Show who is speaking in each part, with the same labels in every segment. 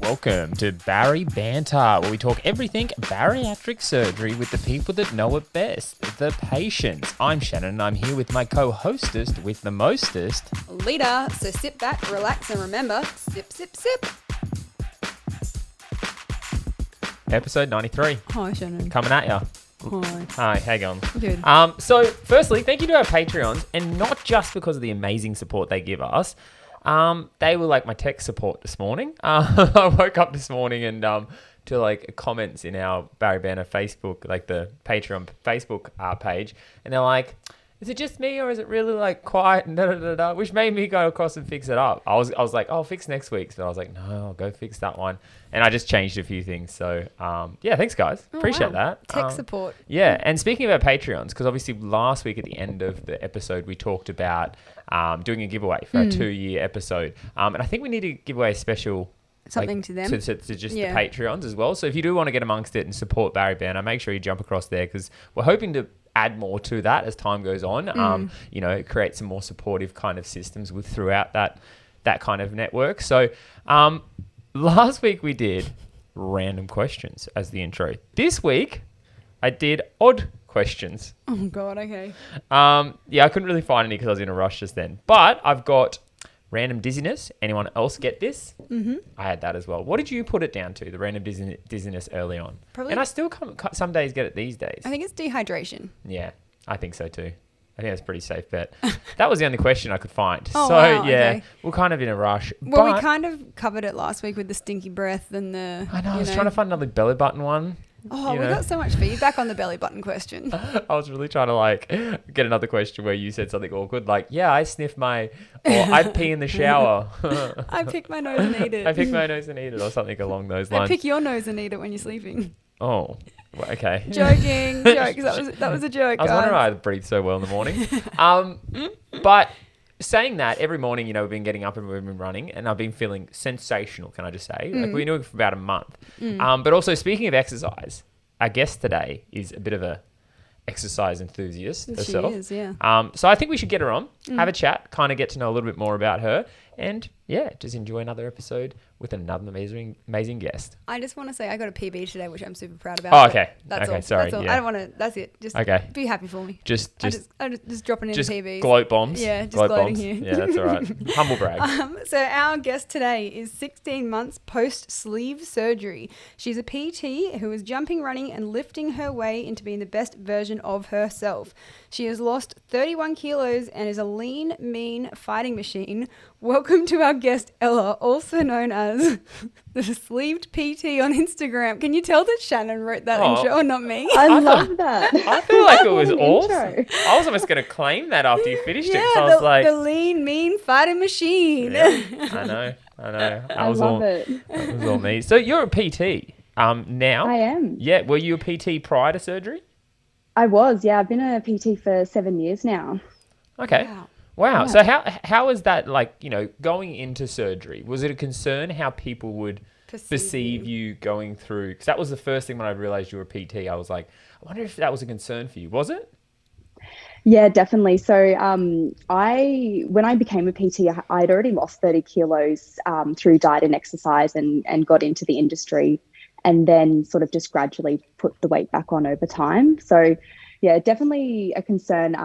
Speaker 1: Welcome to BARI BANTER, where we talk everything bariatric surgery with the people that know it best, the patients. I'm Shannon, and I'm here with my co-hostess with the mostest,
Speaker 2: Lita. So sit back, relax, and remember, sip, sip, sip.
Speaker 1: Episode 93.
Speaker 2: Hi, Shannon.
Speaker 1: Coming at ya.
Speaker 2: Hi.
Speaker 1: Hi, how you going?
Speaker 2: Good.
Speaker 1: So, firstly, thank you to our Patreons, and not just because of the amazing support they give us. They were like my tech support this morning. I woke up this morning and to like comments in our Bari Banter Facebook, like the Patreon Facebook page, and they're like, "Is it just me or is it really like quiet?" And which made me go across and fix it up. I was like, "Oh, I'll fix next week's," but I was like, "No, I'll go fix that one." And I just changed a few things. So yeah, thanks guys, appreciate that.
Speaker 2: Tech support.
Speaker 1: Yeah, and speaking of our Patreons, because obviously last week at the end of the episode we talked about doing a giveaway for our 2-year episode, and I think we need to give away a special
Speaker 2: Something to them.
Speaker 1: to just the Patreons as well. So if you do want to get amongst it and support Bari Banter, make sure you jump across there, because we're hoping to add more to that as time goes on. Create some more supportive kind of systems throughout that kind of network. So last week we did random questions as the intro. This week I did odd questions.
Speaker 2: Oh God, okay.
Speaker 1: I couldn't really find any because I was in a rush just then. But I've got random dizziness. Anyone else get this? Mm-hmm. I had that as well. What did you put it down to, the random dizziness early on?
Speaker 2: Probably.
Speaker 1: And I still some days get it these days.
Speaker 2: I think it's dehydration.
Speaker 1: Yeah, I think so too. I think that's a pretty safe bet. That was the only question I could find.
Speaker 2: Oh, wow, okay.
Speaker 1: We're kind of in a rush.
Speaker 2: Well, we kind of covered it last week with the stinky breath and the...
Speaker 1: I know, I was trying to find another belly button one.
Speaker 2: Oh, we got so much feedback on the belly button question.
Speaker 1: I was really trying to get another question where you said something awkward, like, yeah, I sniff or I pee in the shower.
Speaker 2: I pick my nose and eat it.
Speaker 1: I pick my nose and eat it, or something along those lines.
Speaker 2: I pick your nose and eat it when you're sleeping.
Speaker 1: Oh, well, okay.
Speaker 2: Joking. Jokes. That was a joke.
Speaker 1: I was wondering why I breathe so well in the morning. But saying that, every morning, we've been getting up and we've been running, and I've been feeling sensational, can I just say? Like, we've been doing it for about a month. But also, speaking of exercise, our guest today is a bit of a exercise enthusiast herself.
Speaker 2: She is, yeah.
Speaker 1: So I think we should get her on, have a chat, kind of get to know a little bit more about her, and just enjoy another episode with another amazing guest.
Speaker 2: I just want to say I got a PB today, which I'm super proud about.
Speaker 1: Oh, okay.
Speaker 2: That's
Speaker 1: okay,
Speaker 2: all.
Speaker 1: sorry.
Speaker 2: That's all.
Speaker 1: Yeah.
Speaker 2: I don't want to. That's it. Just be happy for me.
Speaker 1: Just
Speaker 2: dropping in
Speaker 1: just
Speaker 2: PBs.
Speaker 1: gloat bombs.
Speaker 2: Yeah, just
Speaker 1: gloat
Speaker 2: gloating
Speaker 1: bombs.
Speaker 2: here.
Speaker 1: Yeah, that's all right. Humble brag.
Speaker 2: So our guest today is 16 months post-sleeve surgery. She's a PT who is jumping, running, and lifting her way into being the best version of herself. She has lost 31 kilos and is a lean, mean fighting machine. Welcome to our guest, Ella, also known as the Sleeved PT on Instagram. Can you tell that Shannon wrote that intro and not me?
Speaker 3: I love that.
Speaker 1: I feel like it was awesome.
Speaker 3: Intro.
Speaker 1: I was almost going to claim that after you finished it.
Speaker 2: Yeah,
Speaker 1: So I was like,
Speaker 2: the lean, mean fighting machine.
Speaker 1: yeah, I know.
Speaker 3: I love it.
Speaker 1: That was all me. So you're a PT now?
Speaker 3: I am.
Speaker 1: Yeah. Were you a PT prior to surgery?
Speaker 3: I was, yeah. I've been a PT for 7 years now.
Speaker 1: Okay. Wow. So how is that going into surgery? Was it a concern how people would perceive you going through? Because that was the first thing when I realized you were a PT. I was like, I wonder if that was a concern for you. Was it?
Speaker 3: Yeah, definitely. So when I became a PT, I'd already lost 30 kilos through diet and exercise and got into the industry, and then sort of just gradually put the weight back on over time. So yeah, definitely a concern.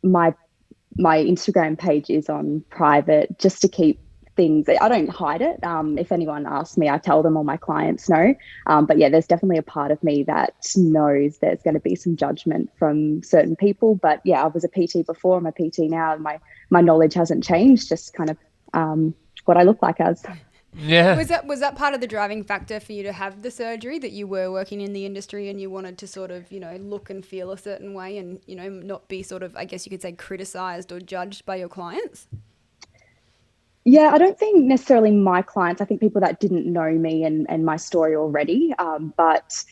Speaker 3: My Instagram page is on private just to keep things. I don't hide it. If anyone asks me, I tell them, all my clients know. But yeah, there's definitely a part of me that knows there's going to be some judgment from certain people. But yeah, I was a PT before, I'm a PT now. And my knowledge hasn't changed, just kind of what I look like as.
Speaker 1: Yeah.
Speaker 2: Was that part of the driving factor for you to have the surgery, that you were working in the industry and you wanted to sort of, look and feel a certain way and, not be sort of, I guess you could say, criticized or judged by your clients?
Speaker 3: Yeah, I don't think necessarily my clients. I think people that didn't know me and my story already. But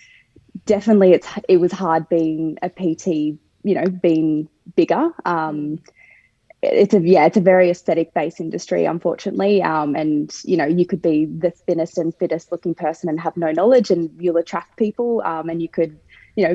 Speaker 3: definitely it was hard being a PT, being bigger. It's a very aesthetic based industry, unfortunately. And, you could be the thinnest and fittest looking person and have no knowledge, and you'll attract people. And you could,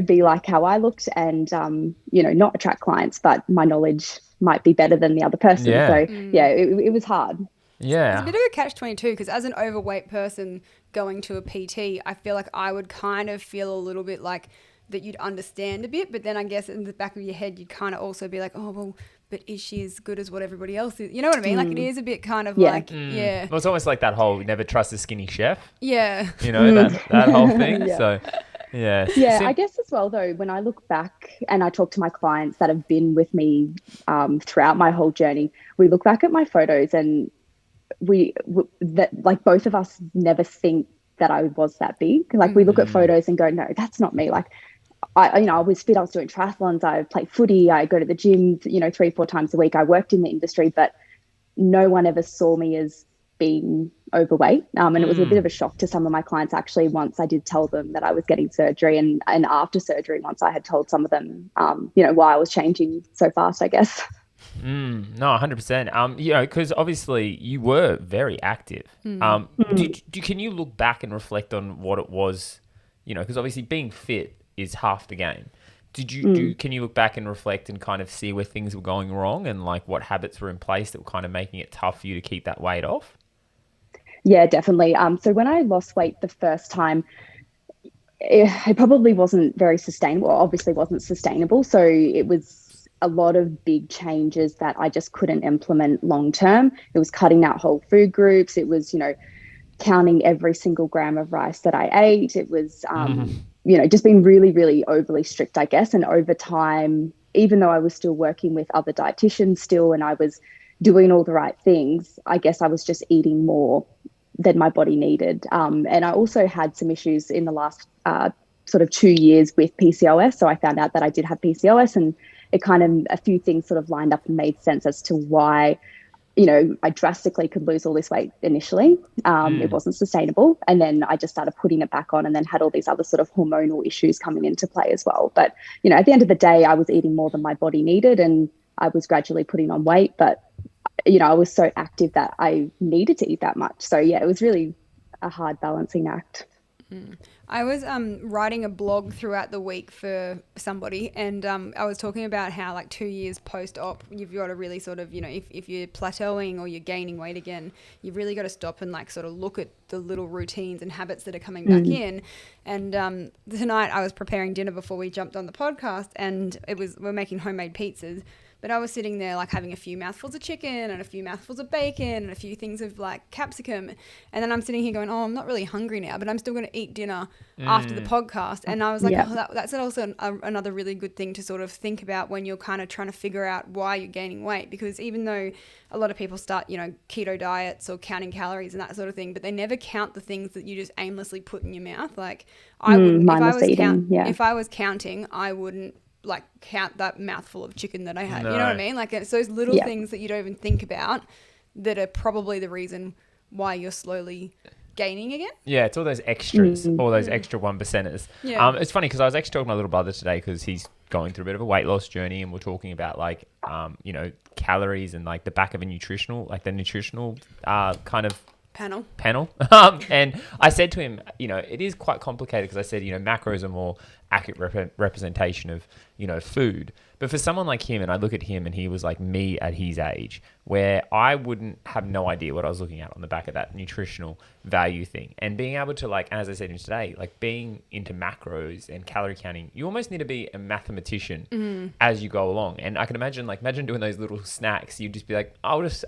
Speaker 3: be like how I looked and, not attract clients, but my knowledge might be better than the other person.
Speaker 1: Yeah.
Speaker 3: So yeah, it was hard.
Speaker 1: Yeah.
Speaker 2: It's a bit of a catch-22 because as an overweight person going to a PT, I feel like I would kind of feel a little bit like that you'd understand a bit, but then I guess in the back of your head you'd kind of also be like, oh, well, but is she as good as what everybody else is? You know what I mean? Like it is a bit kind of like, yeah.
Speaker 1: Well, it's almost like that whole never trust a skinny chef.
Speaker 2: Yeah.
Speaker 1: You know, that whole thing.
Speaker 3: Yeah.
Speaker 1: So, yeah.
Speaker 3: Yeah, I guess as well, though, when I look back and I talk to my clients that have been with me throughout my whole journey, we look back at my photos and that like both of us never think that I was that big. Like we look at photos and go, no, that's not me. Like I was fit. I was doing triathlons. I played footy. I go to the gym, 3-4 times a week. I worked in the industry, but no one ever saw me as being overweight. And it was a bit of a shock to some of my clients actually once I did tell them that I was getting surgery and after surgery, once I had told some of them, why I was changing so fast, I guess.
Speaker 1: No, 100%. Because obviously you were very active. Can you look back and reflect on what it was, because obviously being fit is half the game. Can you look back and reflect and kind of see where things were going wrong and like what habits were in place that were kind of making it tough for you to keep that weight off?
Speaker 3: Yeah, definitely. So when I lost weight the first time, it probably wasn't very sustainable. Obviously wasn't sustainable. So it was a lot of big changes that I just couldn't implement long term. It was cutting out whole food groups. It was, counting every single gram of rice that I ate. It was, just being really, really overly strict, I guess. And over time, even though I was still working with other dietitians still, and I was doing all the right things, I guess I was just eating more than my body needed. And I also had some issues in the last sort of 2 years with PCOS. So I found out that I did have PCOS, and it kind of, a few things sort of lined up and made sense as to why, I drastically could lose all this weight initially. It wasn't sustainable. And then I just started putting it back on and then had all these other sort of hormonal issues coming into play as well. But, at the end of the day, I was eating more than my body needed and I was gradually putting on weight. But, I was so active that I needed to eat that much. So, yeah, it was really a hard balancing act.
Speaker 2: I was writing a blog throughout the week for somebody, and I was talking about how like 2 years post-op, you've got to really sort of, if you're plateauing or you're gaining weight again, you've really got to stop and like sort of look at the little routines and habits that are coming back in. And tonight I was preparing dinner before we jumped on the podcast, and we're making homemade pizzas. But I was sitting there like having a few mouthfuls of chicken and a few mouthfuls of bacon and a few things of like capsicum. And then I'm sitting here going, oh, I'm not really hungry now, but I'm still going to eat dinner after the podcast. And I was like, that's also another really good thing to sort of think about when you're kind of trying to figure out why you're gaining weight. Because even though a lot of people start, keto diets or counting calories and that sort of thing, but they never count the things that you just aimlessly put in your mouth. Like I wouldn't, if I was counting, I wouldn't like count that mouthful of chicken that I had. No. You know what I mean? Like it's those little things that you don't even think about that are probably the reason why you're slowly gaining again. Yeah,
Speaker 1: it's all those extras, all those extra 1%ers. Yeah. It's funny because I was actually talking to my little brother today because he's going through a bit of a weight loss journey, and we're talking about like, calories and like the back of a nutritional kind of
Speaker 2: panel.
Speaker 1: And I said to him, it is quite complicated because I said, macros are more accurate representation of, food. But for someone like him, and I look at him and he was like me at his age, where I wouldn't have no idea what I was looking at on the back of that nutritional value thing. And being able to like, and as I said to him today, like being into macros and calorie counting, you almost need to be a mathematician as you go along. And I can imagine doing those little snacks. You'd just be like, I'll just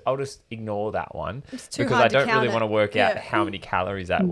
Speaker 1: ignore that one because I don't really want to work out how many calories that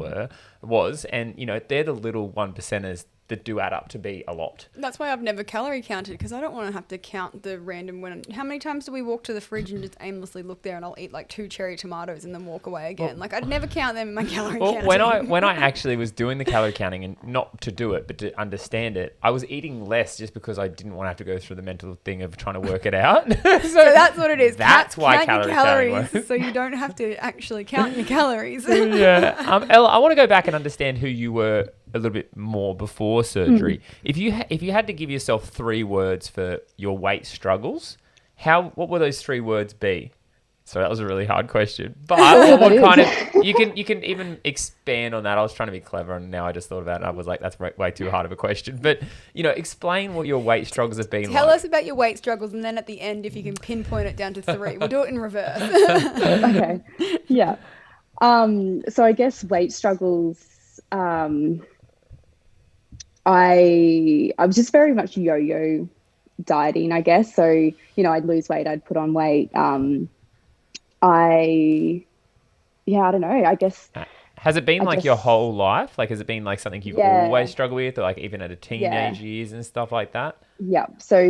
Speaker 1: was. And, they're the little 1%ers that do add up to be a lot.
Speaker 2: That's why I've never calorie counted, because I don't want to have to count the random how many times do we walk to the fridge and just aimlessly look there and I'll eat like 2 cherry tomatoes and then walk away again. Like I'd never count them in my calorie counting.
Speaker 1: When I actually was doing the calorie counting, and not to do it but to understand it, I was eating less just because I didn't want to have to go through the mental thing of trying to work it out. so
Speaker 2: that's what it is.
Speaker 1: That's why calories works.
Speaker 2: So you don't have to actually count your calories.
Speaker 1: Yeah. Ella, I want to go back and understand who you were a little bit more before surgery. If you had to give yourself 3 words for your weight struggles, what would those 3 words be? So that was a really hard question. But what kind of you can even expand on that. I was trying to be clever, and now I just thought about it. I was like, that's way too hard of a question. But explain what your weight struggles have been.
Speaker 2: Tell us about your weight struggles, and then at the end, if you can pinpoint it down to 3, we'll do it in reverse.
Speaker 3: Okay. Yeah. So I guess weight struggles. I was just very much yo-yo dieting, I guess. So I'd lose weight, I'd put on weight. I don't know. I guess.
Speaker 1: Has it been your whole life? Like, has it been like something you've always struggled with, or like even at a teenage years and stuff like that?
Speaker 3: Yeah. So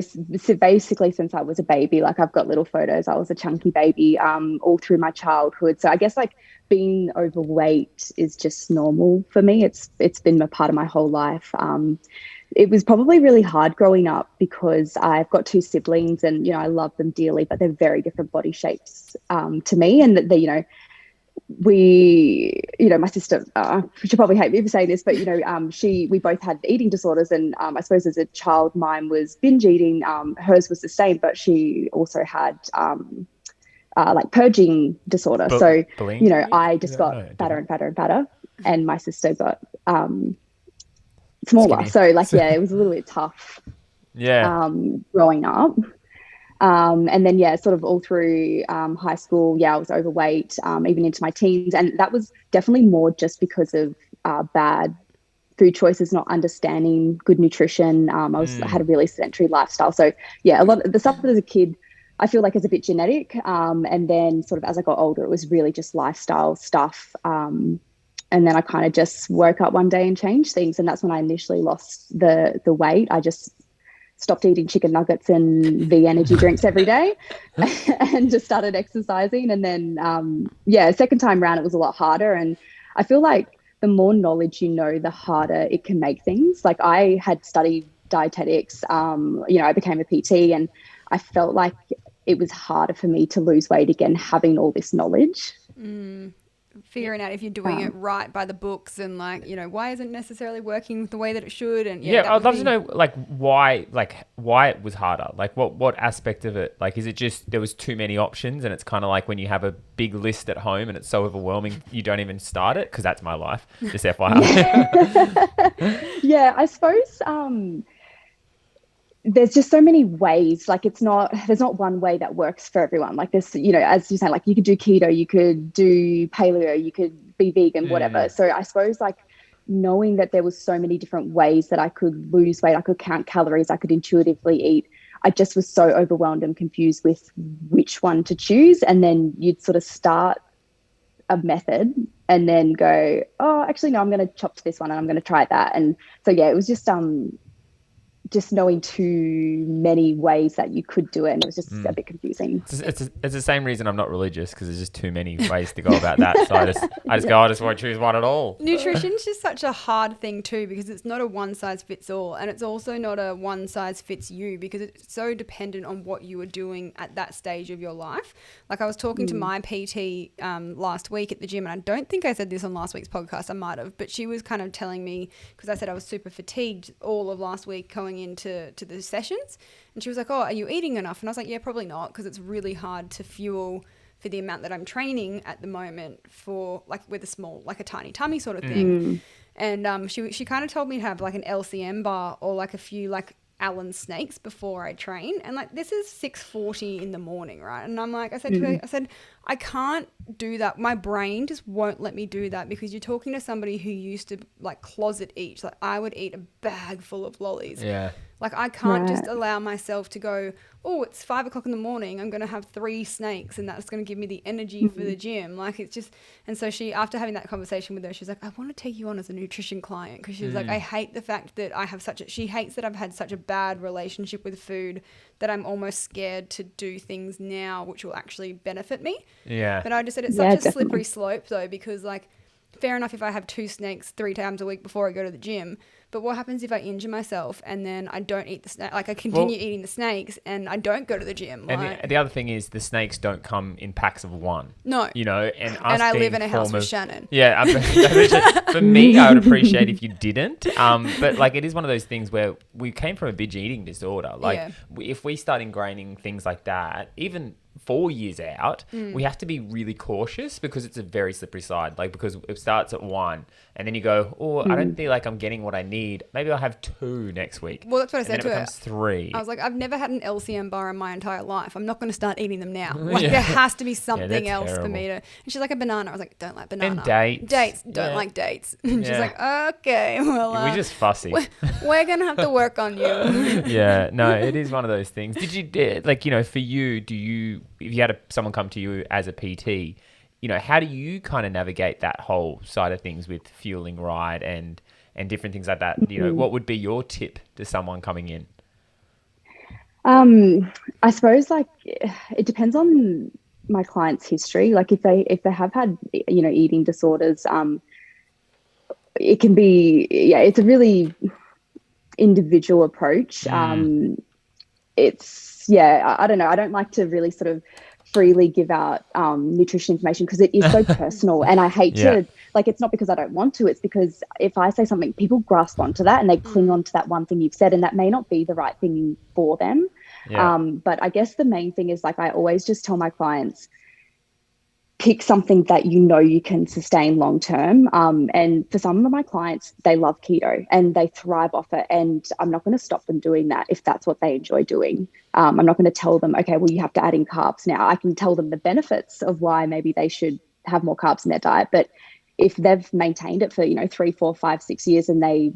Speaker 3: basically, since I was a baby, like I've got little photos. I was a chunky baby, all through my childhood. So I guess like being overweight is just normal for me. It's been a part of my whole life. It was probably really hard growing up because I've got 2 siblings and, I love them dearly, but they're very different body shapes to me. And they, my sister, she'll probably hate me for saying this, but, we both had eating disorders. And I suppose as a child, mine was binge eating. Hers was the same, but she also had like purging disorder.
Speaker 1: Bulimia?
Speaker 3: I just got fatter and fatter and fatter, and my sister got smaller.
Speaker 1: Skinny.
Speaker 3: So it was a little bit tough.
Speaker 1: Yeah.
Speaker 3: Growing up. And then, sort of all through high school, I was overweight, even into my teens. And that was definitely more just because of bad food choices, not understanding good nutrition. I had a really sedentary lifestyle. So, a lot of the stuff as a kid, I feel like is a bit genetic. And then sort of as I got older, it was really just lifestyle stuff. And then I kind of just woke up one day and changed things. And that's when I initially lost the weight. I just stopped eating chicken nuggets and V energy drinks every day and just started exercising. And then, second time around, it was a lot harder. And I feel like the more knowledge the harder it can make things. Like I had studied dietetics, I became a PT, and I felt like it was harder for me to lose weight again, having all this knowledge.
Speaker 2: Figuring out if you're doing it right by the books and why isn't it necessarily working the way that it should. And
Speaker 1: I'd love to know why it was harder. Like what aspect of it, like, is it just there was too many options and it's kind of like when you have a big list at home and it's so overwhelming you don't even start it? Because that's my life, just FYI.
Speaker 3: I suppose there's just so many ways. Like there's not one way that works for everyone. Like this, as you say, like you could do keto, you could do paleo, you could be vegan, whatever. So I suppose like knowing that there was so many different ways that I could lose weight, I could count calories, I could intuitively eat. I just was so overwhelmed and confused with which one to choose. And then you'd sort of start a method and then go, oh, actually, no, I'm going to chop to this one and I'm going to try that. And so, it was just knowing too many ways that you could do it, and it was just a bit confusing.
Speaker 1: It's the same reason I'm not religious, because there's just too many ways to go about that. So I just go, I just won't choose one at all.
Speaker 2: Nutrition's just such a hard thing too, because it's not a one size fits all, and it's also not a one size fits you, because it's so dependent on what you are doing at that stage of your life. Like I was talking to my PT last week at the gym, and I don't think I said this on last week's podcast, I might have, but she was kind of telling me, because I said I was super fatigued all of last week going into the sessions, and she was like, oh, are you eating enough? And I was like, yeah, probably not, because it's really hard to fuel for the amount that I'm training at the moment for like with a small, like a tiny tummy sort of thing. And she kind of told me to have like an LCM bar or like a few like Allen snakes before I train, and like this is 6:40 in the morning, right? And I'm like, I said to her, I can't do that. My brain just won't let me do that, because you're talking to somebody who used to like closet eat. Like I would eat a bag full of lollies.
Speaker 1: Yeah.
Speaker 2: Like I can't just allow myself to go, oh, it's 5 o'clock in the morning, I'm going to have 3 snakes and that's going to give me the energy for the gym. Like it's just, and so she, after having that conversation with her, she was like, I want to take you on as a nutrition client, because she was like, I hate the fact that I have she hates that I've had such a bad relationship with food that I'm almost scared to do things now which will actually benefit me.
Speaker 1: Yeah.
Speaker 2: But I just said it's such a slippery slope though, because like, fair enough if I have 2 snakes 3 times a week before I go to the gym, but what happens if I injure myself and then I don't eat the snake? Like I continue eating the snakes and I don't go to the gym.
Speaker 1: And the other thing is the snakes don't come in packs of 1.
Speaker 2: No.
Speaker 1: And
Speaker 2: I live in a house with Shannon.
Speaker 1: Yeah. For me, I would appreciate if you didn't. But like it is one of those things where we came from a binge eating disorder. Like if we start ingraining things like that, even 4 years out, we have to be really cautious because it's a very slippery side. Like, because it starts at 1 and then you go, oh, I don't feel like I'm getting what I need. Maybe I'll have 2 next week.
Speaker 2: Well, that's what I said to her.
Speaker 1: And then it becomes 3.
Speaker 2: I was like, I've never had an LCM bar in my entire life. I'm not going to start eating them now. Like, there has to be something else for me to. And she's like, a banana. I was like, don't like banana.
Speaker 1: And dates.
Speaker 2: Dates. Don't like dates. And she's like, okay, well.
Speaker 1: We're just fussy.
Speaker 2: We're going to have to work on you.
Speaker 1: Yeah, no, it is one of those things. Did you, like, you know, for you, if you had someone come to you as a PT, you know, how do you kind of navigate that whole side of things with fueling right and different things like that? You know, what would be your tip to someone coming in?
Speaker 3: I suppose, like, it depends on my client's history. Like, if they have had, you know, eating disorders, it can be, it's a really individual approach. I don't know. I don't like to really sort of freely give out nutrition information because it is so personal, and I hate to, like, it's not because I don't want to, it's because if I say something, people grasp onto that and they cling on to that one thing you've said, and that may not be the right thing for them. But I guess the main thing is, like, I always just tell my clients, pick something that you know you can sustain long term. And for some of my clients, they love keto and they thrive off it. And I'm not going to stop them doing that if that's what they enjoy doing. I'm not going to tell them, okay, well, you have to add in carbs now. I can tell them the benefits of why maybe they should have more carbs in their diet. But if they've maintained it for, 3, 4, 5, 6 years and they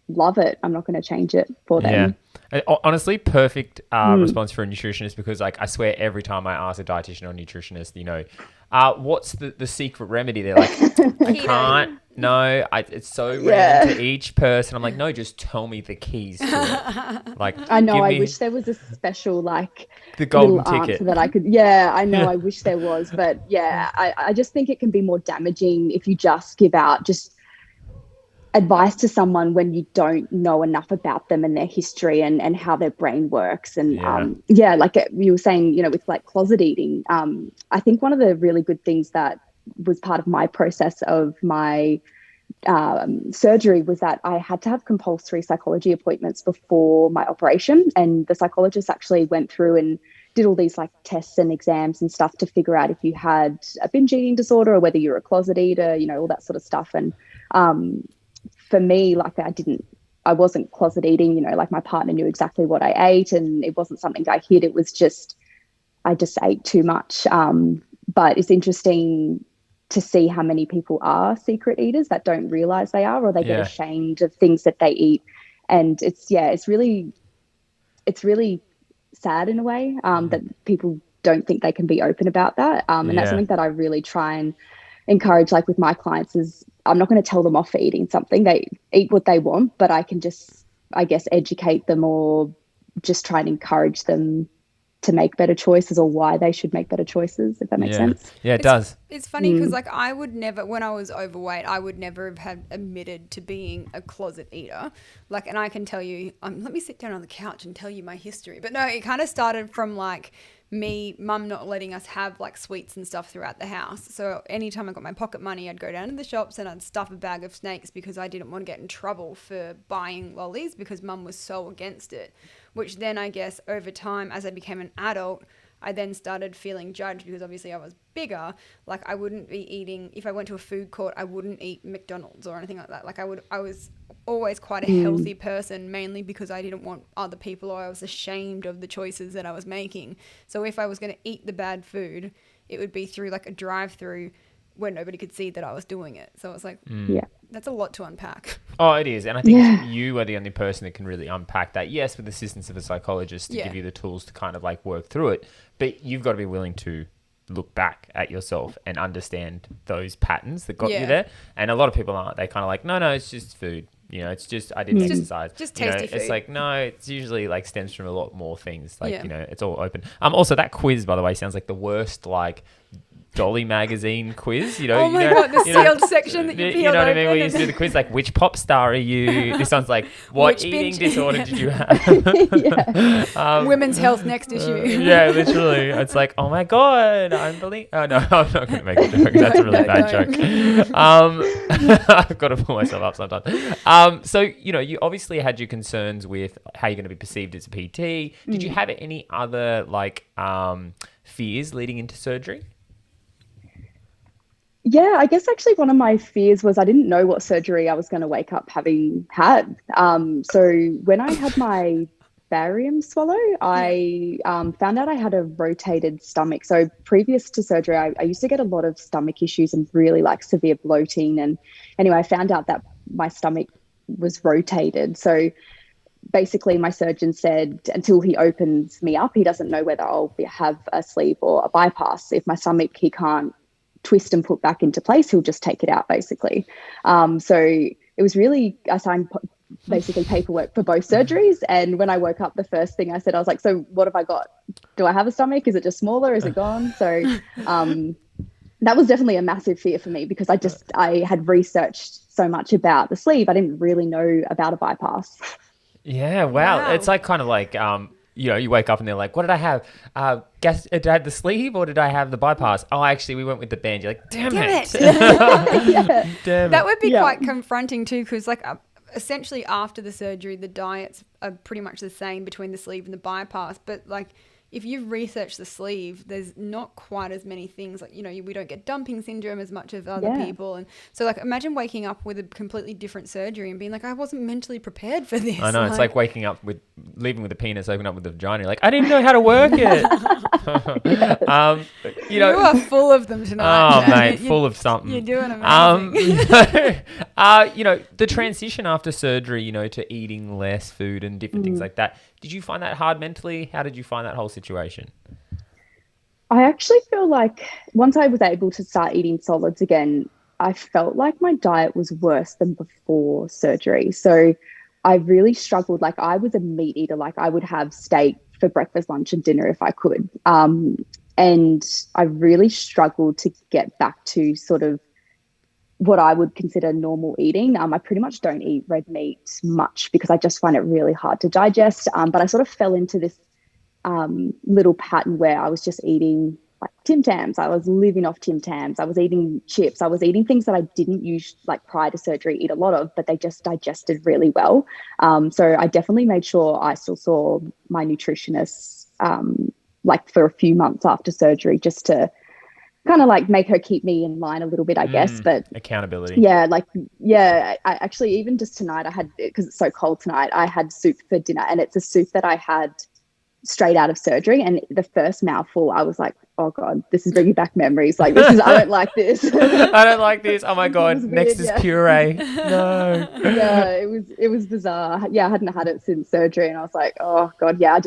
Speaker 3: love it, I'm not going to change it for them.
Speaker 1: Yeah. Honestly, perfect response for a nutritionist, because, like, I swear every time I ask a dietitian or nutritionist, what's the secret remedy? They're like, I can't. No, it's so random to each person. I'm like, no, just tell me the keys to it. Like,
Speaker 3: I know. I wish there was a special, like,
Speaker 1: the golden
Speaker 3: little
Speaker 1: ticket
Speaker 3: answer that I could. Yeah, I know. I wish there was, but I just think it can be more damaging if you just give out just advice to someone when you don't know enough about them and their history and how their brain works. And like you were saying, with, like, closet eating, I think one of the really good things that was part of my process of my surgery was that I had to have compulsory psychology appointments before my operation, and the psychologist actually went through and did all these, like, tests and exams and stuff to figure out if you had a binge eating disorder or whether you're a closet eater, all that sort of stuff. And for me, like, I wasn't closet eating, like, my partner knew exactly what I ate, and it wasn't something I hid. It was just, I just ate too much. But it's interesting to see how many people are secret eaters that don't realize they are, or they get ashamed of things that they eat. And it's really sad in a way, that people don't think they can be open about that. And that's something that I really try and encourage, like, with my clients, is I'm not going to tell them off for eating something. They eat what they want, but I can just, I guess, educate them or just try and encourage them to make better choices, or why they should make better choices, if that makes sense.
Speaker 1: Yeah, it does.
Speaker 2: It's funny because, like, I would never, when I was overweight, I would never have had admitted to being a closet eater. Like, and I can tell you, let me sit down on the couch and tell you my history. But no, it kind of started from, like, mum not letting us have, like, sweets and stuff throughout the house. So anytime I got my pocket money, I'd go down to the shops and I'd stuff a bag of snakes because I didn't want to get in trouble for buying lollies, because mum was so against it. Which then, I guess, over time, as I became an adult, I then started feeling judged because obviously I was bigger. Like, I wouldn't be eating, if I went to a food court, I wouldn't eat McDonald's or anything like that. Like, I was always quite a healthy person, mainly because I didn't want other people, or I was ashamed of the choices that I was making. So if I was going to eat the bad food, it would be through, like, a drive-through where nobody could see that I was doing it. So I was like, that's a lot to unpack.
Speaker 1: Oh, it is. And I think you are the only person that can really unpack that. Yes, with the assistance of a psychologist to give you the tools to kind of, like, work through it. But you've got to be willing to look back at yourself and understand those patterns that got you there. And a lot of people aren't. They kind of like, no, it's just food. It's just, I didn't exercise.
Speaker 2: Just tasty food.
Speaker 1: It's like, no, it's usually, like, stems from a lot more things. Like, it's all open. Also, that quiz, by the way, sounds like the worst, like, Dolly magazine quiz,
Speaker 2: Oh my God, the sealed section that you peeled.
Speaker 1: You know what I mean? We used to do the quiz, like, which pop star are you? This one's like, what
Speaker 2: which
Speaker 1: eating disorder did you have?
Speaker 2: Women's health next issue.
Speaker 1: Literally. It's like, oh my God, oh no, I'm not going to make a joke. That's a really bad joke. I've got to pull myself up sometimes. So, you obviously had your concerns with how you're going to be perceived as a PT. Did you have any other, like, fears leading into surgery?
Speaker 3: Yeah, I guess actually one of my fears was I didn't know what surgery I was going to wake up having had. So when I had my barium swallow, I found out I had a rotated stomach. So previous to surgery, I used to get a lot of stomach issues and really like severe bloating. And anyway, I found out that my stomach was rotated. So basically my surgeon said until he opens me up, he doesn't know whether I'll have a sleeve or a bypass. If my stomach, he can't twist and put back into place, he'll just take it out basically. So it was really, I signed basically paperwork for both surgeries. And when I woke up, the first thing I said, I was like, so what have I got? Do I have a stomach? Is it just smaller? Is it gone? So that was definitely a massive fear for me because I had researched so much about the sleeve. I didn't really know about a bypass.
Speaker 1: Yeah, wow. It's like kind of like, you wake up and they're like, what did I have? Did I have the sleeve or did I have the bypass? Oh, actually, we went with the band. You're like, damn it.
Speaker 2: Yeah.
Speaker 1: Damn
Speaker 2: That
Speaker 1: it.
Speaker 2: would be quite confronting too, because like essentially after the surgery, the diets are pretty much the same between the sleeve and the bypass. But like if you've researched the sleeve, there's not quite as many things like, we don't get dumping syndrome as much as other people. And so like, imagine waking up with a completely different surgery and being like, I wasn't mentally prepared for this.
Speaker 1: I know. It's like leaving with a penis, opening up with a vagina. You're like, I didn't know how to work it.
Speaker 2: You are full of them tonight.
Speaker 1: Oh, mate, full of something.
Speaker 2: You're doing amazing.
Speaker 1: The transition after surgery, to eating less food and different things like that. Did you find that hard mentally? How did you find that whole situation?
Speaker 3: I actually feel like once I was able to start eating solids again, I felt like my diet was worse than before surgery. So I really struggled. Like I was a meat eater. Like I would have steak for breakfast, lunch and dinner if I could. And I really struggled to get back to sort of what I would consider normal eating. I pretty much don't eat red meat much because I just find it really hard to digest. But I sort of fell into this little pattern where I was just eating like Tim Tams. I was living off Tim Tams. I was eating chips. I was eating things that I didn't use like prior to surgery eat a lot of, but they just digested really well. So I definitely made sure I still saw my nutritionist like for a few months after surgery just to kind of like make her keep me in line a little bit, I guess. But
Speaker 1: accountability.
Speaker 3: I actually, even just tonight I had, because it's so cold tonight, I had soup for dinner, and it's a soup that I had straight out of surgery. And the first mouthful, I was like, oh God, this is bringing back memories. Like I don't like this.
Speaker 1: I don't like this. Oh my God. Next is puree. No.
Speaker 3: Yeah, it was bizarre. Yeah, I hadn't had it since surgery, and I was like, oh God, yeah,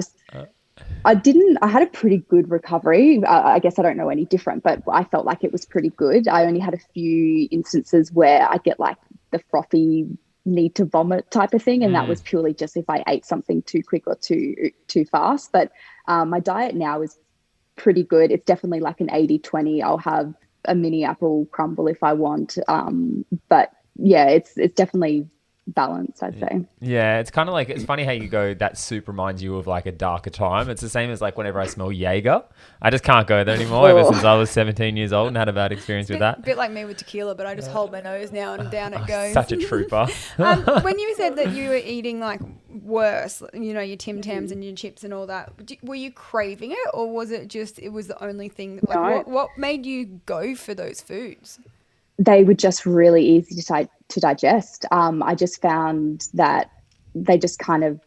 Speaker 3: I had a pretty good recovery. I guess I don't know any different, but I felt like it was pretty good. I only had a few instances where I get like the frothy need to vomit type of thing. And that was purely just if I ate something too quick or too fast. But my diet now is pretty good. It's definitely like an 80-20. I'll have a mini apple crumble if I want. But yeah, it's definitely balanced, I'd say.
Speaker 1: Yeah, it's kind of like, it's funny how you go, that soup reminds you of like a darker time. It's the same as like whenever I smell Jaeger, I just can't go there anymore ever since I was 17 years old and had a bad experience with that.
Speaker 2: A bit like me with tequila, but I just hold my nose now and down it goes.
Speaker 1: Such a trooper.
Speaker 2: When you said that you were eating like worse, your Tim Tams and your chips and all that, were you craving it, or was it just, it was the only thing? Like,
Speaker 3: No.
Speaker 2: what made you go for those foods?
Speaker 3: They were just really easy to digest. I just found that they just kind of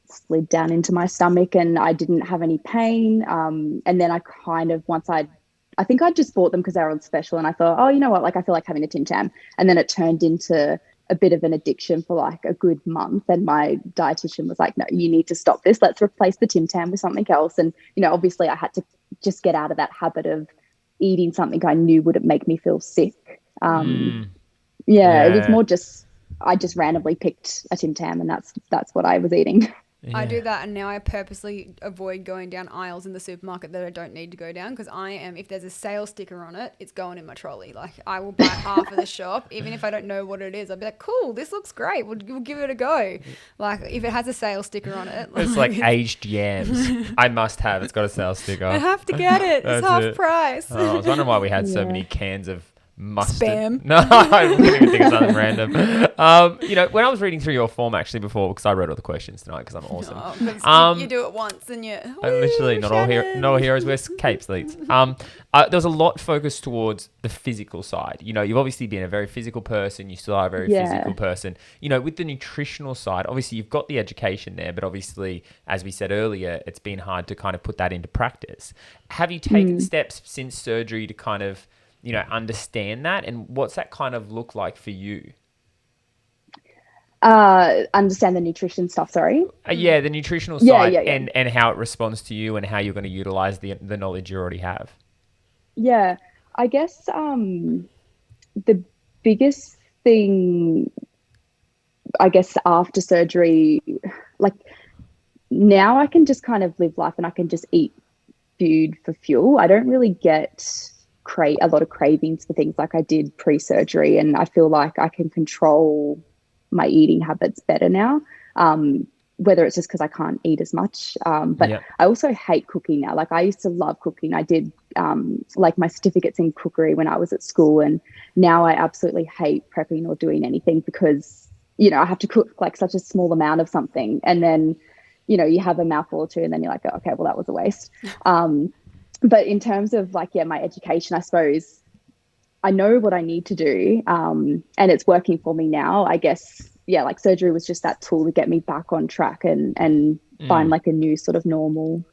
Speaker 3: slid down into my stomach and I didn't have any pain. And then I kind of, I think I just bought them because they were on special, and I thought, oh, you know what, like I feel like having a Tim Tam. And then it turned into a bit of an addiction for like a good month. And my dietitian was like, no, you need to stop this. Let's replace the Tim Tam with something else. And, obviously I had to just get out of that habit of eating something I knew wouldn't make me feel sick. It was more just, I just randomly picked a Tim Tam and that's what I was eating.
Speaker 1: Yeah.
Speaker 2: I do that, and now I purposely avoid going down aisles in the supermarket that I don't need to go down, because if there's a sale sticker on it, it's going in my trolley. Like I will buy half of the shop, even if I don't know what it is. I'll be like, cool, this looks great. We'll give it a go. Like if it has a sale sticker on it.
Speaker 1: It's like aged yams. I must have. It's got a sale sticker.
Speaker 2: I have to get it. It's half price.
Speaker 1: Oh, I was wondering why we had so many cans of mustard.
Speaker 2: Spam.
Speaker 1: No, I didn't even think of something random. When I was reading through your form actually before, because I wrote all the questions tonight because I'm awesome.
Speaker 2: Oh, 'cause you do it once and you.
Speaker 1: And literally, not all heroes wear capes, leads. There was a lot focused towards the physical side. You've obviously been a very physical person. You still are a very physical person. With the nutritional side, obviously you've got the education there, but obviously, as we said earlier, it's been hard to kind of put that into practice. Have you taken steps since surgery to kind of, understand that? And what's that kind of look like for you?
Speaker 3: Understand the nutrition stuff, sorry.
Speaker 1: Yeah, the nutritional side and how it responds to you and how you're going to utilize the knowledge you already have.
Speaker 3: Yeah, I guess the biggest thing, I guess, after surgery, like now I can just kind of live life and I can just eat food for fuel. I don't really get a lot of cravings for things like I did pre-surgery, and I feel like I can control my eating habits better now, whether it's just because I can't eat as much. But I also hate cooking now. Like I used to love cooking. I did like my certificates in cookery when I was at school, and now I absolutely hate prepping or doing anything because, I have to cook like such a small amount of something, and then, you have a mouthful or two and then you're like, oh, okay, well, that was a waste. But in terms of like, my education, I suppose I know what I need to do, and it's working for me now. I guess, like surgery was just that tool to get me back on track and find like a new sort of normal.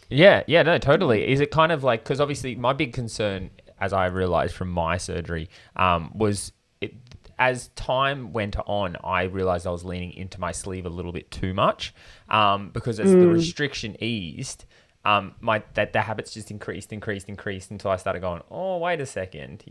Speaker 1: Yeah, no, totally. Is it kind of like, because obviously my big concern, as I realized from my surgery, was as time went on, I realized I was leaning into my sleeve a little bit too much, because as the restriction eased, the habits just increased until I started going, oh, wait a second,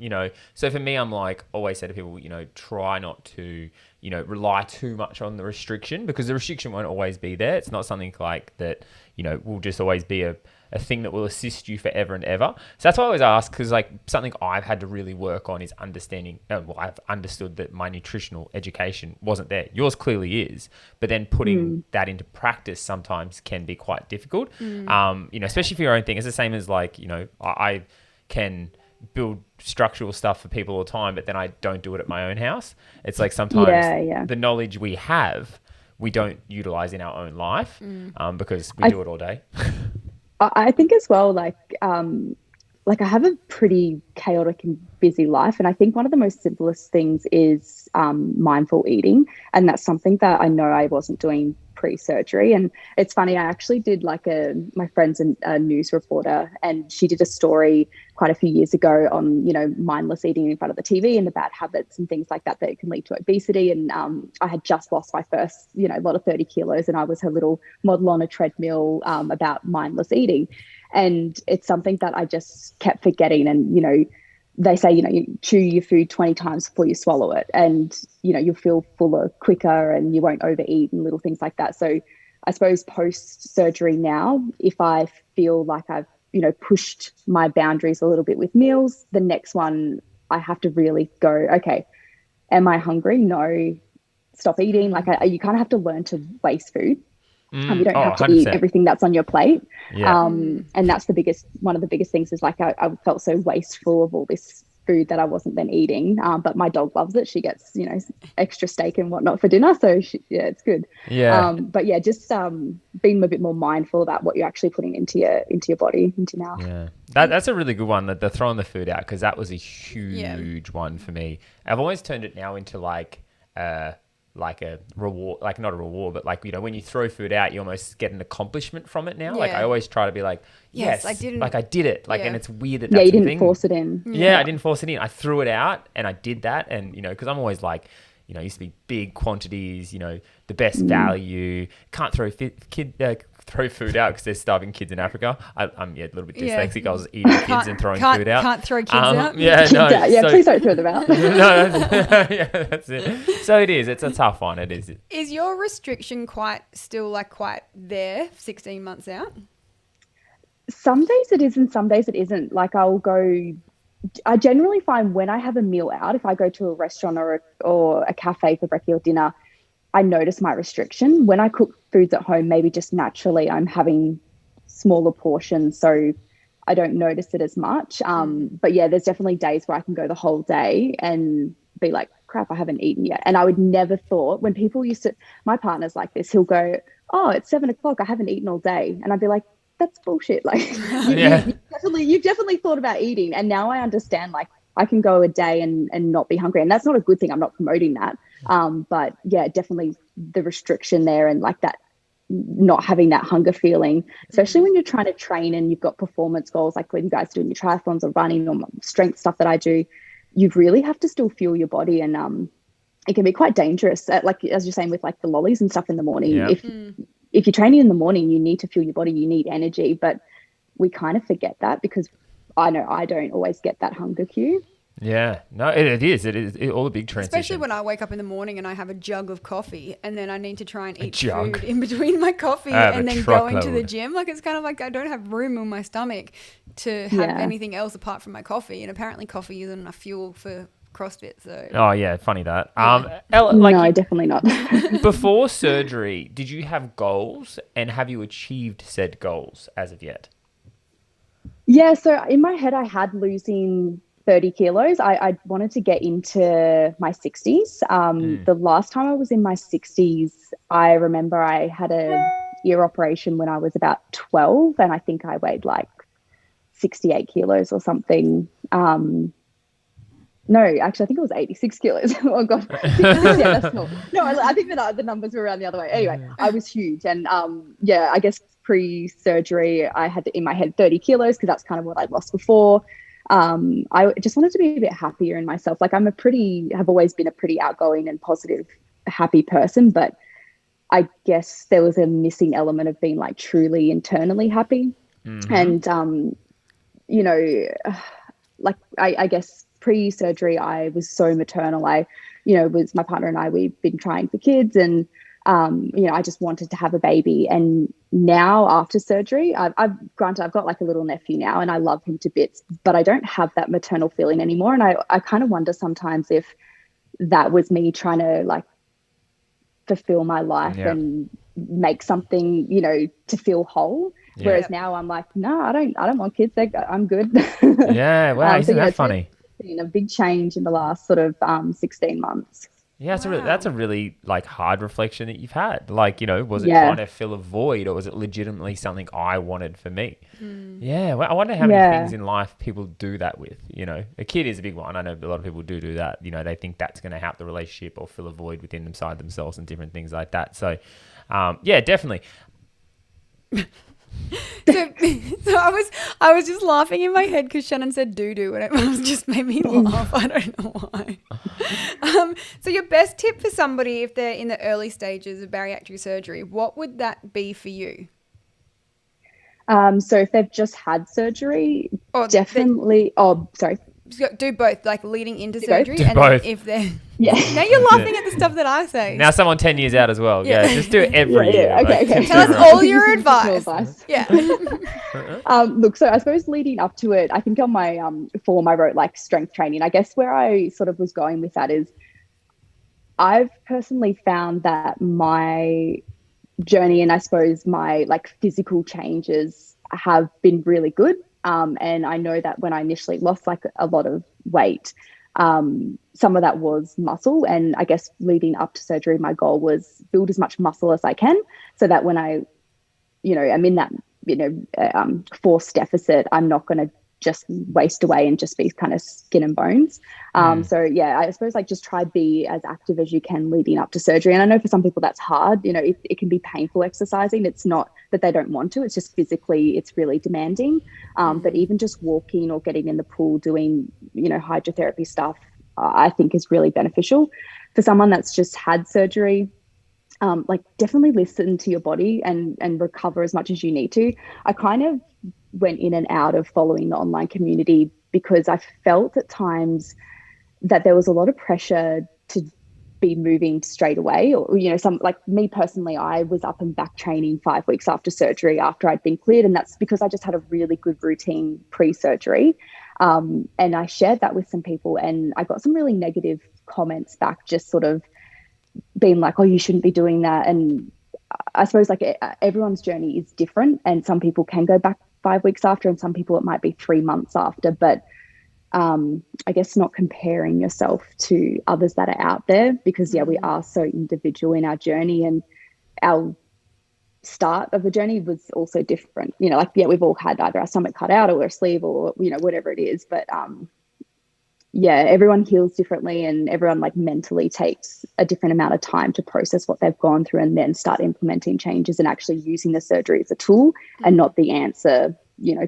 Speaker 1: So for me, I'm like, always say to people, try not to, rely too much on the restriction, because the restriction won't always be there. It's not something like that, will just always be a thing that will assist you forever and ever. So that's why I always ask, because like something I've had to really work on is understanding, I've understood that my nutritional education wasn't there. Yours clearly is, but then putting that into practice sometimes can be quite difficult. Especially for your own thing. It's the same as like, I can build structural stuff for people all the time, but then I don't do it at my own house. It's like sometimes the knowledge we have, we don't utilize in our own life, because we do it all day.
Speaker 3: I think as well, like I have a pretty chaotic and busy life. And I think one of the most simplest things is mindful eating. And that's something that I know I wasn't doing pre-surgery. And it's funny, I actually did my friend's a news reporter, and she did a story quite a few years ago on, mindless eating in front of the TV and the bad habits and things like that can lead to obesity. And I had just lost my first, lot of 30 kilos, and I was her little model on a treadmill about mindless eating. And it's something that I just kept forgetting. And, they say, you chew your food 20 times before you swallow it, and, you'll feel fuller quicker and you won't overeat and little things like that. So I suppose post-surgery now, if I feel like I've, pushed my boundaries a little bit with meals, the next one I have to really go, okay, am I hungry? No, stop eating. Like you kind of have to learn to waste food. You don't have to
Speaker 1: 100%.
Speaker 3: eat everything that's on your plate.
Speaker 1: Yeah.
Speaker 3: And that's one of the biggest things is like I felt so wasteful of all this food that I wasn't then eating. But my dog loves it. She gets, extra steak and whatnot for dinner. So it's good.
Speaker 1: Yeah.
Speaker 3: But yeah, just being a bit more mindful about what you're actually putting into your body, into mouth.
Speaker 1: Yeah. That's a really good one, that they're throwing the food out, because that was a huge one for me. I've always turned it now into like a reward, like not a reward, but like, when you throw food out, you almost get an accomplishment from it now. Like I always try to be like, yes, I did it. Like, and it's weird that that's
Speaker 3: you didn't force it in.
Speaker 1: Yeah, I didn't force it in. I threw it out and I did that. And, because I'm always like, it used to be big quantities, the best value. Can't throw food out because there's starving kids in Africa. I'm a little bit dyslexic. I was eating kids and throwing food out.
Speaker 2: Can't throw kids out.
Speaker 1: Yeah, no.
Speaker 3: Yeah, please don't throw them out.
Speaker 1: No, that's it. So it is. It's a tough one. It is.
Speaker 2: Is your restriction quite there 16 months out?
Speaker 3: Some days it is and some days it isn't. Like I generally find when I have a meal out, if I go to a restaurant or a cafe for breakfast or dinner, I notice my restriction. When I cook foods at home, maybe just naturally I'm having smaller portions. So I don't notice it as much. But yeah, there's definitely days where I can go the whole day and be like, crap, I haven't eaten yet. And I would never thought, when people used to, my partner's like this, he'll go, oh, it's 7 o'clock, I haven't eaten all day. And I'd be like, that's bullshit. Like you've definitely thought about eating. And now I understand, like, I can go a day and not be hungry. And that's not a good thing. I'm not promoting that. But yeah, definitely the restriction there, and like that, not having that hunger feeling, especially when you're trying to train and you've got performance goals, like when you guys doing your triathlons or running or strength stuff that I do, you really have to still fuel your body. And it can be quite dangerous, like as you're saying with like the lollies and stuff in the morning. If you're training in the morning, you need to fuel your body, you need energy, but we kind of forget that, because I know I don't always get that hunger cue.
Speaker 1: Yeah, no, it is all the big transition.
Speaker 2: Especially when I wake up in the morning and I have a jug of coffee, and then I need to try and eat food in between my coffee and then go into the gym. Like, it's kind of like I don't have room in my stomach to have anything else apart from my coffee. And apparently coffee isn't enough fuel for CrossFit. So.
Speaker 1: Oh yeah, funny that.
Speaker 3: Ella, no, definitely not.
Speaker 1: Before surgery, did you have goals, and have you achieved said goals as of yet?
Speaker 3: Yeah, so in my head I had losing 30 kilos. I wanted to get into my 60s. The last time I was in my 60s, I remember I had a ear operation when I was about 12, and I think I weighed like 68 kilos or something. No, actually, I think it was 86 kilos. Oh, God. Yeah, that's not. No, I think that the numbers were around the other way. Anyway, I was huge. And I guess pre-surgery, I had in my head 30 kilos because that's kind of what I'd lost before. I just wanted to be a bit happier in myself. Like, have always been a pretty outgoing and positive, happy person, but I guess there was a missing element of being like truly internally happy. And, like I guess pre-surgery, I was so maternal. Was my partner and I, we've been trying for kids, and, I just wanted to have a baby. And now after surgery, I've got like a little nephew now, and I love him to bits, but I don't have that maternal feeling anymore. And I kind of wonder sometimes if that was me trying to like fulfill my life and make something, to feel whole. Yeah. Whereas now I'm like, no, I don't want kids. I'm good.
Speaker 1: Yeah. Wow. Isn't that funny?
Speaker 3: It's been a big change in the last sort of 16 months.
Speaker 1: Yeah, that's a really like hard reflection that you've had. Like, was it trying to fill a void, or was it legitimately something I wanted for me? Yeah, well, I wonder how many things in life people do that with. A kid is a big one. I know a lot of people do that. They think that's going to help the relationship or fill a void within themselves and different things like that. So, yeah, definitely.
Speaker 2: So I was just laughing in my head because Shannon said doo-doo, and it just made me laugh. I don't know why. So your best tip for somebody if they're in the early stages of bariatric surgery, what would that be for you?
Speaker 3: So if they've just had surgery, definitely.
Speaker 2: Do both, like leading into surgery,
Speaker 1: do
Speaker 2: and
Speaker 1: both.
Speaker 2: Then if they're now you're laughing at the stuff that I say.
Speaker 1: Now someone 10 years out as well. Yeah, just do it every year.
Speaker 3: Okay.
Speaker 2: Tell us all your advice. Yeah.
Speaker 3: Look, so I suppose leading up to it, I think on my form I wrote like strength training. I guess where I sort of was going with that is I've personally found that my journey and I suppose my like physical changes have been really good. And I know that when I initially lost like a lot of weight, some of that was muscle. And I guess leading up to surgery, my goal was build as much muscle as I can so that when I, I'm in that, forced deficit, I'm not going to just waste away and just be kind of skin and bones. So yeah, I suppose like just try be as active as you can leading up to surgery. And I know for some people that's hard, it can be painful exercising. It's not that they don't want to, it's just physically, it's really demanding. But even just walking or getting in the pool, doing, hydrotherapy stuff, I think is really beneficial. For someone that's just had surgery, like definitely listen to your body and recover as much as you need to. I kind of went in and out of following the online community because I felt at times that there was a lot of pressure to be moving straight away, or some, like me personally, I was up and back training 5 weeks after surgery after I'd been cleared, and that's because I just had a really good routine pre-surgery. And I shared that with some people, and I got some really negative comments back, just sort of being like, oh, you shouldn't be doing that. And I suppose like everyone's journey is different, and some people can go back 5 weeks after, and some people it might be 3 months after. But I guess not comparing yourself to others that are out there, because we are so individual in our journey, and our start of the journey was also different. We've all had either our stomach cut out or a sleeve or whatever it is, but everyone heals differently, and everyone mentally takes a different amount of time to process what they've gone through and then start implementing changes and actually using the surgery as a tool and not the answer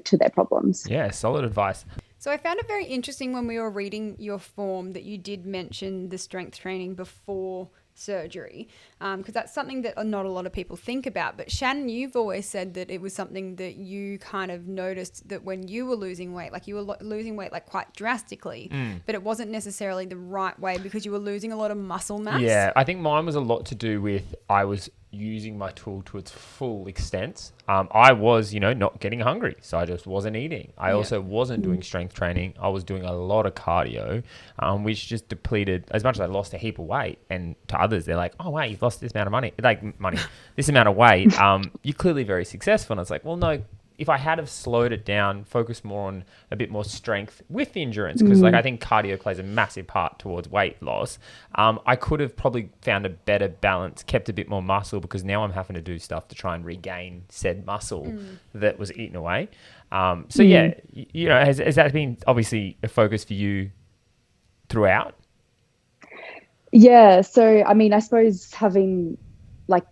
Speaker 3: to their problems.
Speaker 1: Yeah, solid advice.
Speaker 2: So I found it very interesting when we were reading your form that you did mention the strength training before surgery, because that's something that not a lot of people think about. But Shannon, you've always said that it was something that you kind of noticed that when you were losing weight, you were losing weight quite drastically, but it wasn't necessarily the right way because you were losing a lot of muscle mass.
Speaker 1: Yeah, I think mine was a lot to do with I was using my tool to its full extent. I was, not getting hungry, so I just wasn't eating. I also wasn't doing strength training. I was doing a lot of cardio, which just depleted, as much as I lost a heap of weight. And to others, they're like, oh, wow, you've lost this amount of money, this amount of weight. You're clearly very successful. And it's like, well, no, if I had have slowed it down, focused more on a bit more strength with the endurance, because I think cardio plays a massive part towards weight loss, I could have probably found a better balance, kept a bit more muscle, because now I'm having to do stuff to try and regain said muscle that was eaten away. Has that been obviously a focus for you throughout?
Speaker 3: Yeah. So, I suppose having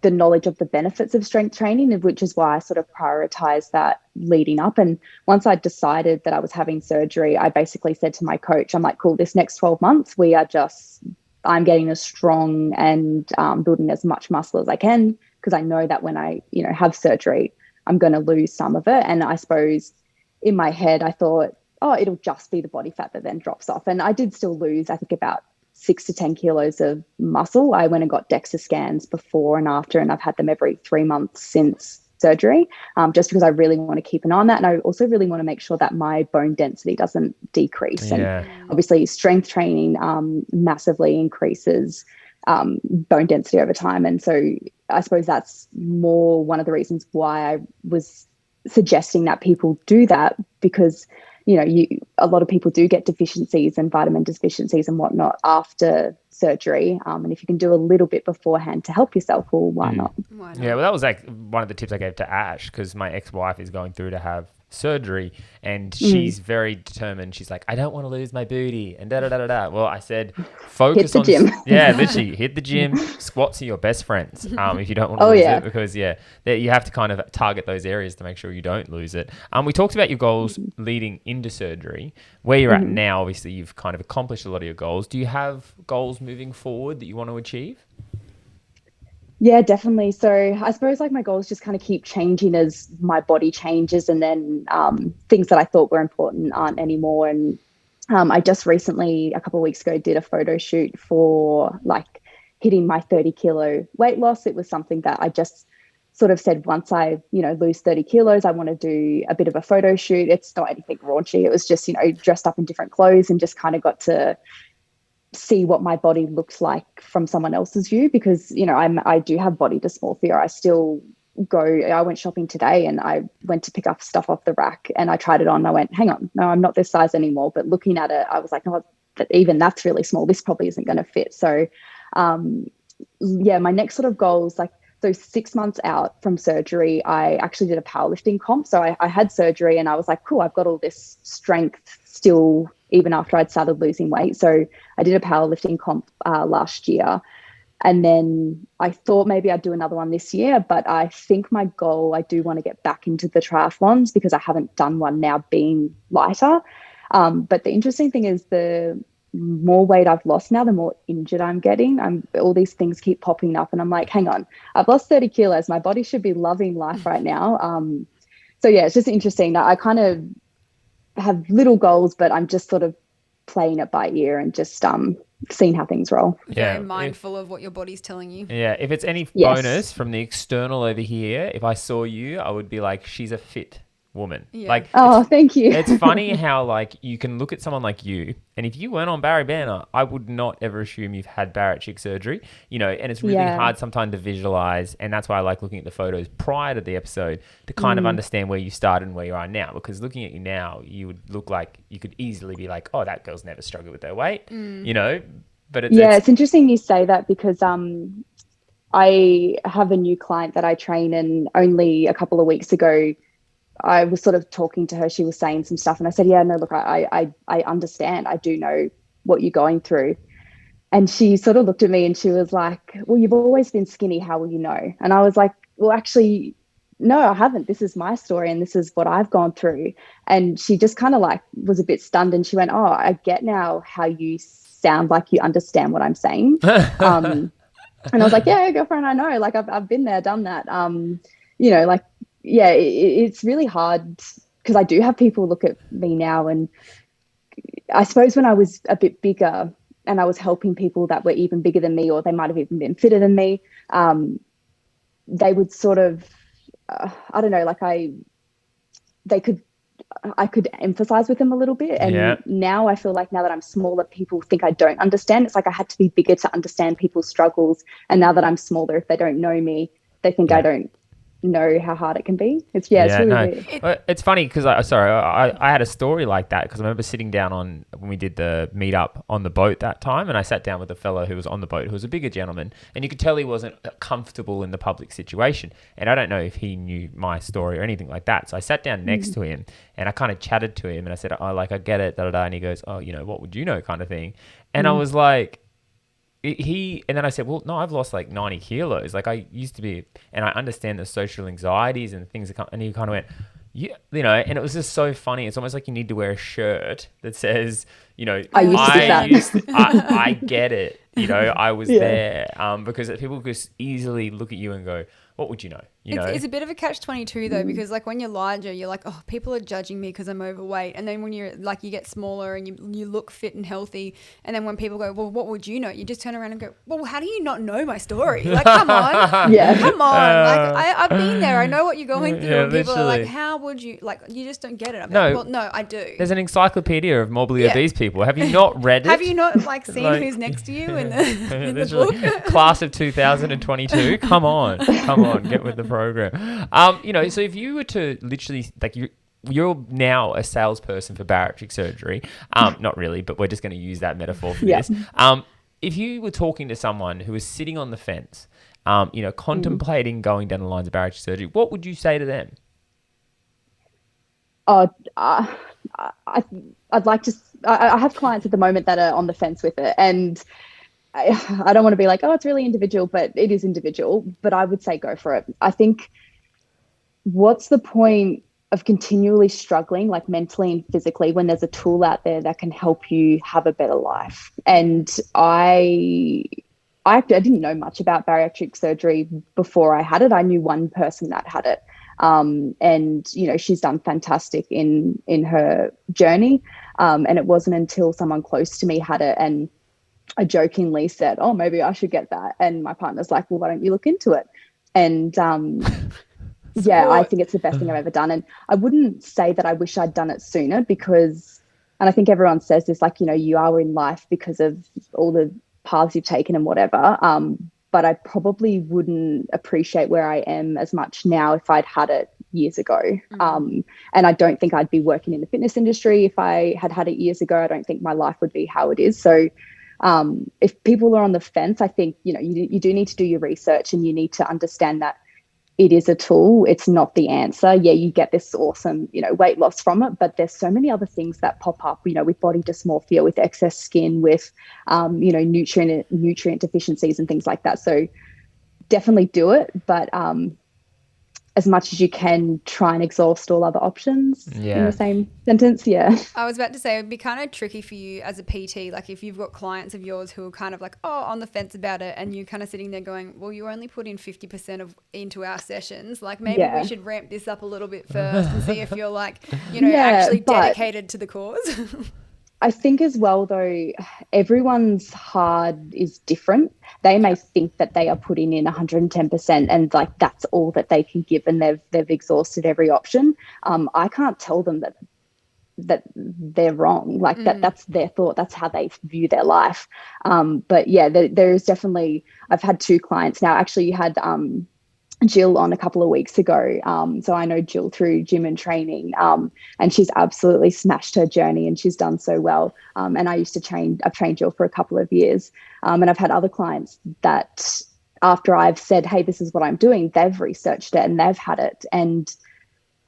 Speaker 3: the knowledge of the benefits of strength training, which is why I sort of prioritized that leading up. And once I decided that I was having surgery, I basically said to my coach, I'm like, cool, this next 12 months, I'm getting as strong and building as much muscle as I can, because I know that when I, have surgery, I'm going to lose some of it. And I suppose in my head, I thought, oh, it'll just be the body fat that then drops off. And I did still lose, I think, about 6 to 10 kilos of muscle. I went and got DEXA scans before and after, and I've had them every 3 months since surgery, just because I really want to keep an eye on that. And I also really want to make sure that my bone density doesn't decrease.
Speaker 1: Yeah.
Speaker 3: And obviously strength training massively increases bone density over time. And so I suppose that's more one of the reasons why I was suggesting that people do that, because a lot of people do get deficiencies and vitamin deficiencies and whatnot after surgery. And if you can do a little bit beforehand to help yourself, well, why not?
Speaker 1: Yeah, well, that was one of the tips I gave to Ash, because my ex-wife is going through to have surgery, and she's very determined. She's like, I don't want to lose my booty, and da-da-da-da-da. Well, I said, focus on...
Speaker 3: Hit the gym.
Speaker 1: Yeah, literally, hit the gym. Squats are your best friends if you don't want to lose it, because, you have to kind of target those areas to make sure you don't lose it. We talked about your goals leading into surgery. Where you're at now, obviously, you've kind of accomplished a lot of your goals. Do you have goals moving forward that you want to achieve?
Speaker 3: Yeah, definitely. So I suppose my goals just kind of keep changing as my body changes, and then things that I thought were important aren't anymore. And I just recently, a couple of weeks ago, did a photo shoot for hitting my 30 kilo weight loss. It was something that I just sort of said, once I, lose 30 kilos, I want to do a bit of a photo shoot. It's not anything raunchy. It was just, dressed up in different clothes and just kind of got to see what my body looks like from someone else's view, because I do have body dysmorphia. I went shopping today and I went to pick up stuff off the rack and I tried it on and I went, hang on, no, I'm not this size anymore. But looking at it, I was like, no, even that's really small. This probably isn't going to fit. So my next sort of goals, so 6 months out from surgery, I actually did a powerlifting comp. So I had surgery and I was like, cool, I've got all this strength still, even after I'd started losing weight. So I did a powerlifting comp last year. And then I thought maybe I'd do another one this year, but I think my goal, I do want to get back into the triathlons, because I haven't done one now being lighter. But the interesting thing is, the more weight I've lost now, the more injured I'm getting. All these things keep popping up and I'm like, hang on, I've lost 30 kilos. My body should be loving life right now. It's just interesting. I kind of have little goals, but I'm just sort of playing it by ear and just seeing how things roll.
Speaker 2: Yeah, very mindful of what your body's telling you.
Speaker 1: Yeah, if it's any bonus from the external over here, if I saw you, I would be like, she's a fit woman.
Speaker 2: Yeah.
Speaker 1: Like,
Speaker 3: Oh, thank you.
Speaker 1: it's funny how like you can look at someone like you, and if you weren't on Barry Banter, I would not ever assume you've had bariatric surgery. You know, and it's really
Speaker 3: Yeah.
Speaker 1: hard sometimes to visualize, and that's why I like looking at the photos prior to the episode to kind of understand where you started and where you are now. Because looking at you now, you would look like you could easily be like, oh, that girl's never struggled with her weight, you know. But
Speaker 3: It's interesting you say that because I have a new client that I train, and only a couple of weeks ago, I was sort of talking to her. She was saying some stuff, and I said, "Yeah, no, look, I understand. I do know what you're going through." And she sort of looked at me and she was like, "Well, you've always been skinny. How will you know?" And I was like, "Well, actually, no, I haven't. This is my story, and this is what I've gone through." And she just kind of like was a bit stunned, and she went, "Oh, I get now how you sound like you understand what I'm saying." And I was like, "Yeah, girlfriend, I know. Like, I've been there, done that." You know, like, yeah, it's really hard because I do have people look at me now, and I suppose when I was a bit bigger and I was helping people that were even bigger than me, or they might have even been fitter than me, they would sort of, I don't know, like I could empathize with them a little bit. And now I feel like now that I'm smaller, people think I don't understand. It's like I had to be bigger to understand people's struggles. And now that I'm smaller, if they don't know me, they think I don't know how hard it can be. It's really weird.
Speaker 1: It's funny because I had a story like that because I remember sitting down when we did the meetup on the boat that time, and I sat down with a fellow who was on the boat who was a bigger gentleman, and you could tell he wasn't comfortable in the public situation, and I don't know if he knew my story or anything like that. So I sat down next to him and I kind of chatted to him and I said, "Oh, like I get it, da da da," and he goes, "Oh, you know, what would you know?" kind of thing, and I was like. And then I said, well, no, I've lost like 90 kilos. Like I used to be, and I understand the social anxieties and things that come, and he kind of went, yeah, you know, and it was just so funny. It's almost like you need to wear a shirt that says, you know, I get it. You know, I was there. Because people could easily look at you and go, what would you know?
Speaker 2: It's a bit of a catch-22 though, because like when you're larger, you're like, oh, people are judging me because I'm overweight. And then when you're like, you get smaller and you look fit and healthy. And then when people go, well, what would you know? You just turn around and go, well, how do you not know my story? Like, come on. Come on. Like I've been there. I know what you're going through. And people are like, how would you, like, you just don't get it. I'm like, well, no, I do.
Speaker 1: There's an encyclopedia of morbidly obese people. Have you not read it?
Speaker 2: Have you not like seen who's next to you in the book?
Speaker 1: Class of 2022. Come on, get with the program. You know, so if you were to literally, like, you're now a salesperson for bariatric surgery. Not really, but we're just going to use that metaphor for this. If you were talking to someone who was sitting on the fence, you know, contemplating going down the lines of bariatric surgery, what would you say to them?
Speaker 3: I'd like to. I have clients at the moment that are on the fence with it, and I don't want to be like, oh, it's really individual, but it is individual. But I would say go for it. I think. What's the point of continually struggling, like mentally and physically, when there's a tool out there that can help you have a better life? And I didn't know much about bariatric surgery before I had it. I knew one person that had it. And, you know, she's done fantastic in her journey. And it wasn't until someone close to me had it and I jokingly said, oh, maybe I should get that. And my partner's like, well, why don't you look into it? And, yeah, I think it's the best thing I've ever done. And I wouldn't say that I wish I'd done it sooner because, and I think everyone says this, like, you know, you are in life because of all the paths you've taken and whatever. But I probably wouldn't appreciate where I am as much now if I'd had it years ago. And I don't think I'd be working in the fitness industry if I had had it years ago. I don't think my life would be how it is. So if people are on the fence, I think, you know, you do need to do your research and you need to understand that it is a tool. It's not the answer. Yeah, you get this awesome, you know, weight loss from it, but there's so many other things that pop up, you know, with body dysmorphia, with excess skin, with, you know, nutrient deficiencies and things like that. So definitely do it. But as much as you can, try and exhaust all other options in the same sentence. Yeah.
Speaker 2: I was about to say, it would be kind of tricky for you as a PT. Like if you've got clients of yours who are kind of like, oh, on the fence about it. And you're kind of sitting there going, well, you only put in 50% into our sessions. Like maybe we should ramp this up a little bit first and see if you're like, you know, actually dedicated to the cause.
Speaker 3: I think as well, though, everyone's hard is different. They may think that they are putting in 110% and like that's all that they can give, and they've exhausted every option. I can't tell them that they're wrong. Like that's their thought. That's how they view their life. But yeah, there is definitely. I've had 2 clients now. Actually, you had Jill on a couple of weeks ago. So I know Jill through gym and training, and she's absolutely smashed her journey and she's done so well. And I've trained Jill for a couple of years. And I've had other clients that after I've said, hey, this is what I'm doing, they've researched it and they've had it. And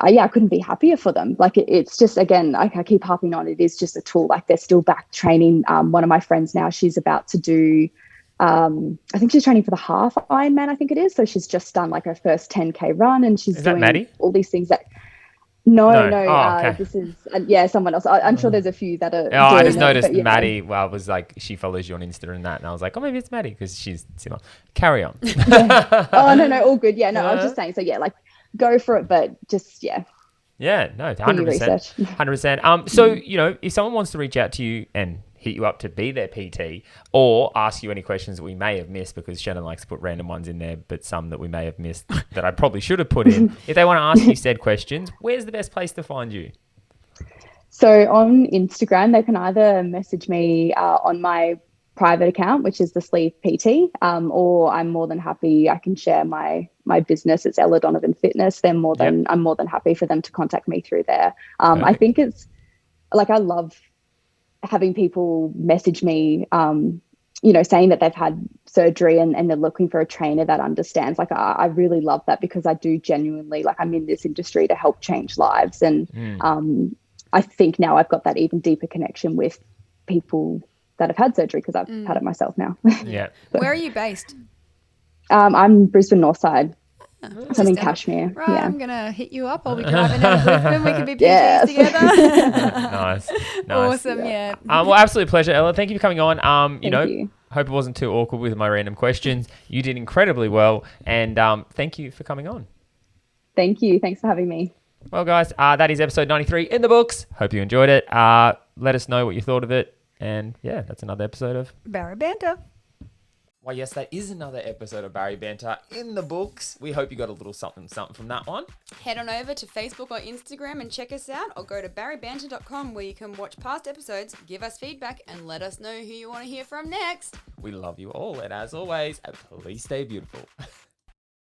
Speaker 3: I couldn't be happier for them. Like it's just, again, like I keep harping on, it is just a tool. Like they're still back training. One of my friends now, she's about to do, I think she's training for the half Ironman, I think it is. So she's just done like her first 10K run, and she's doing
Speaker 1: Maddie?
Speaker 3: all these things that. No.
Speaker 1: Oh, okay.
Speaker 3: This is someone else. I'm sure there's a few that are.
Speaker 1: Oh, I just noticed
Speaker 3: it,
Speaker 1: Maddie. Well, was like she follows you on Insta and that, and I was like, oh, maybe it's Maddie because she's similar. Carry on.
Speaker 3: Yeah. Oh no, all good. Yeah, no, I was just saying. So yeah, like go for it, but just
Speaker 1: Yeah, no, 100%.
Speaker 3: 100%.
Speaker 1: So, if someone wants to reach out to you and hit you up to be their PT or ask you any questions that we may have missed, because Shannon likes to put random ones in there, but some that we may have missed that I probably should have put in. If they want to ask you said questions, where's the best place to find you?
Speaker 3: So on Instagram, they can either message me on my private account, which is the Sleeve PT, or I'm more than happy. I can share my business. It's Ella Donovan Fitness. I'm more than happy for them to contact me through there. I think it's like I love having people message me, saying that they've had surgery and they're looking for a trainer that understands. Like I really love that, because I do genuinely, like, I'm in this industry to help change lives, and I think now I've got that even deeper connection with people that have had surgery, because I've had it myself now.
Speaker 1: Yeah.
Speaker 3: So,
Speaker 2: where are you based?
Speaker 3: I'm Brisbane Northside. So I'm in Kashmir.
Speaker 2: Right,
Speaker 3: Yeah.
Speaker 2: I'm gonna hit you up. I'll be driving out of Brisbane. We can be PTs together.
Speaker 1: Nice.
Speaker 2: Awesome. Yeah.
Speaker 1: Well, absolute pleasure, Ella. Thank you for coming on.
Speaker 3: Thank you.
Speaker 1: Hope it wasn't too awkward with my random questions. You did incredibly well, and thank you for coming on.
Speaker 3: Thank you. Thanks for having me.
Speaker 1: Well, guys, that is episode 93 in the books. Hope you enjoyed it. Let us know what you thought of it, and yeah, that's another episode of
Speaker 2: Bari Banter.
Speaker 1: Why, yes, that is another episode of Bari Banter in the books. We hope you got a little something from that one.
Speaker 2: Head on over to Facebook or Instagram and check us out, or go to baribanter.com where you can watch past episodes, give us feedback, and let us know who you want to hear from next.
Speaker 1: We love you all, and as always, please stay beautiful.